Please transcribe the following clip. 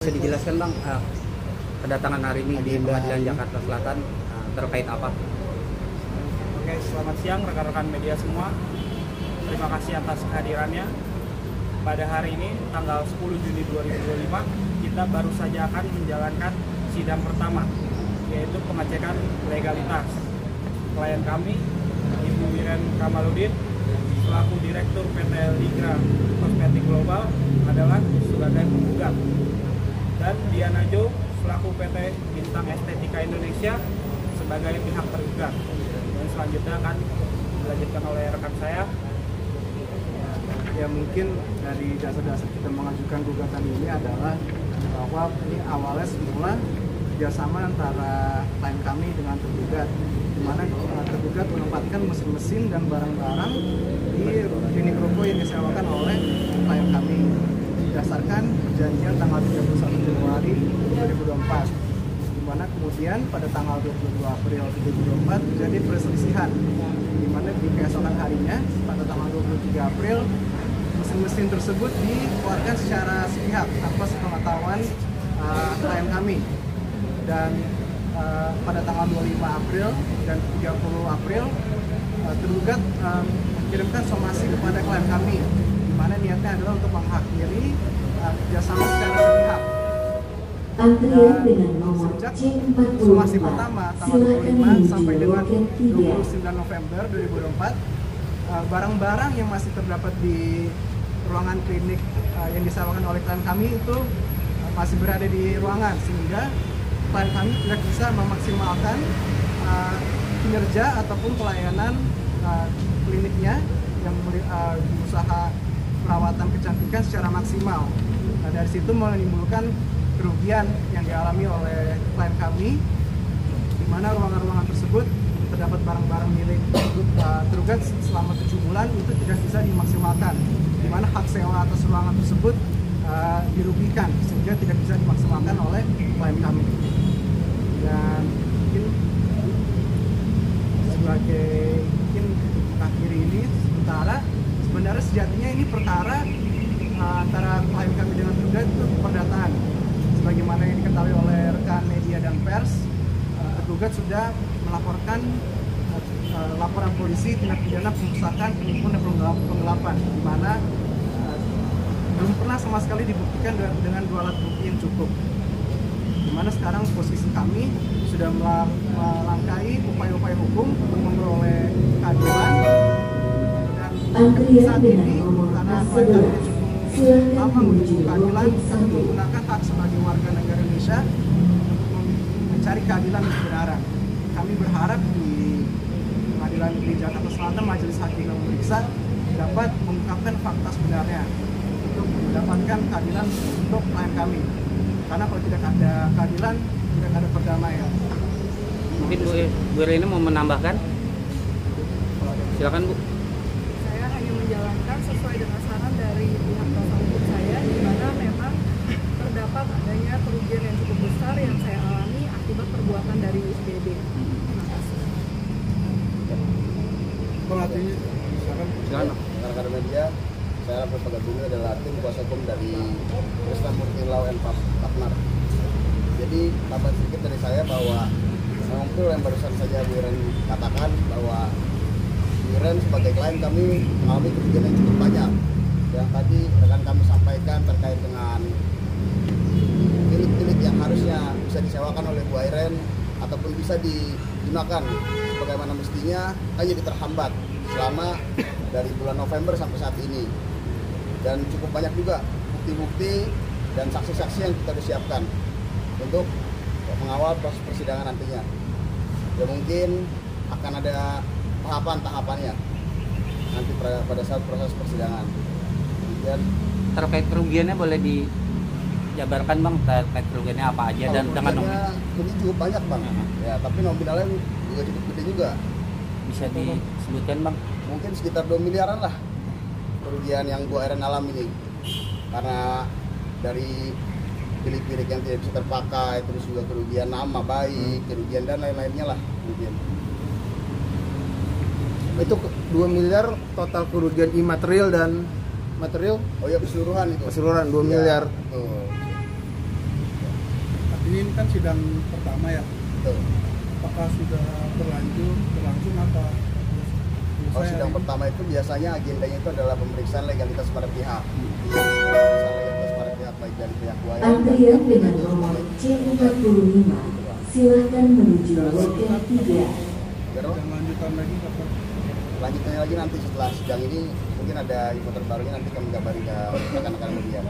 Bisa dijelaskan Bang, kedatangan hari ini di Pengadilan Jakarta Selatan terkait apa? Oke, selamat siang rekan-rekan media semua. Terima kasih atas kehadirannya. Pada hari ini, tanggal 10 Juni 2025, kita baru saja akan menjalankan sidang pertama, yaitu pengecekan legalitas. Klien kami, Ibu Wiren Kamaludin, selaku Direktur PT Ligra Kosmetik Global, adalah sebagai penggugat. Dan Diana Jo, selaku PT Bintang Estetika Indonesia, sebagai pihak tergugat. Dan selanjutnya akan dilanjutkan oleh rekan saya. Ya, mungkin dari dasar-dasar kita mengajukan gugatan ini adalah bahwa ini awalnya semula kerjasama antara klien kami dengan tergugat, di mana tergugat menempatkan mesin-mesin dan barang-barang di klinik rokok yang disewakan oleh klien kami berdasarkan perjanjian tanggal 31 Januari 2024, di mana kemudian pada tanggal 22 April 2024 terjadi perselisihan, di mana di keesokan harinya pada tanggal 23 April mesin-mesin tersebut dikeluarkan secara sepihak tanpa sepengetahuan klien kami, dan pada tanggal 25 April dan 30 April tergugat mengirimkan somasi kepada klien kami, di mana niatnya adalah untuk mengakhiri kerjasama secara sepihak. Antrian dengan nomor Sejak C44 somasi pertama tanggal 25 sampai dengan 29 3. November 2024, barang-barang yang masih terdapat di ruangan klinik yang disewakan oleh klien kami itu masih berada di ruangan, sehingga klien kami tidak bisa memaksimalkan kinerja ataupun pelayanan kliniknya yang berusaha perawatan kecantikan secara maksimal. Nah, dari situ menimbulkan kerugian yang dialami oleh klien kami, di mana ruangan-ruangan tersebut terdapat barang-barang milik tergugat selama 7 bulan itu tidak bisa dimaksimalkan, di mana hak sewa atas ruangan tersebut dirugikan sehingga tidak bisa dimaksimalkan oleh klien kami. Dan mungkin sebagai akhiri ini sementara, sebenarnya sejatinya ini perkara antara klien kami dengan tergugat itu perdataan. Sebagaimana yang diketahui oleh rekan media dan pers, tergugat sudah melaporkan laporan polisi tindak pidana perusakan, penipuan dan penggelapan, di mana belum pernah sama sekali dibuktikan dengan 2 alat bukti yang cukup. Di mana sekarang posisi kami sudah melangkahi upaya-upaya hukum untuk memperoleh keadilan, dan saat ini karena klien kami cukup lama menuju keadilan, kami menggunakan hak sebagai warga negara Indonesia untuk mencari keadilan yang kebenaran. Kami berharap di Pengadilan Negeri Jakarta Selatan majelis hakim yang memeriksa dapat mengungkapkan fakta sebenarnya untuk mendapatkan keadilan untuk klien kami. Karena kalau tidak ada keadilan, tidak ada perdamaian. Mungkin Bu Irene mau menambahkan? Silakan Bu. Saya hanya menjalankan sesuai dengan saran dari pihak kuasa hukum saya, di mana memang terdapat adanya kerugian yang cukup besar yang saya alami akibat perbuatan dari USBB. Terima kasih. Silakan. Rekan-rekan media, saya Rafael Pagabumi adalah tim kuasa hukum dari Tristan Murti Law and Partner. Jadi tambahan sedikit dari saya bahwa memang betul yang barusan saja Bu Iren katakan bahwa Bu Iren sebagai klien kami mengalami kerugian yang cukup banyak. Yang tadi rekan kami sampaikan terkait dengan klinik-klinik yang harusnya bisa disewakan oleh Bu Iren ataupun bisa digunakan sebagaimana mestinya, kan jadi terhambat selama dari bulan November sampai saat ini. Dan cukup banyak juga bukti-bukti dan saksi-saksi yang kita sudah siapkan untuk mengawal proses persidangan nantinya. Ya mungkin akan ada tahapan-tahapannya nanti pada saat proses persidangan. Kemudian Terkait kerugiannya boleh dijabarkan Bang, terkait kerugiannya apa aja dan dengan nominal? Ini cukup banyak Bang. Ya, tapi nominalnya juga cukup gede juga. Bisa disebutkan Bang? Mungkin sekitar 2 miliaran lah kerugian yang Bu Iren alami ini, karena dari pilik-pilik yang tidak bisa terpakai, terus juga kerugian nama baik, kerugian dan lain-lainnya lah kemudian. Itu 2 miliar total kerugian imaterial dan material? Oh ya, keseluruhan itu. Keseluruhan 2 ya, miliar. Betul. kan sidang pertama ya. Betul. Apakah sudah berlangsung apa? Oh, sidang pertama itu biasanya agendanya itu adalah pemeriksaan legalitas pada pihak. Pemeriksaan legalitas pada pihak baik dari pihak buaya. Antrian dengan nomor C45, silakan menuju loket 3. Yang lanjutan lagi kapan? Lanjutnya lagi nanti setelah sidang ini mungkin ada info terbarunya, nanti kami kabari ke rekan-rekan media.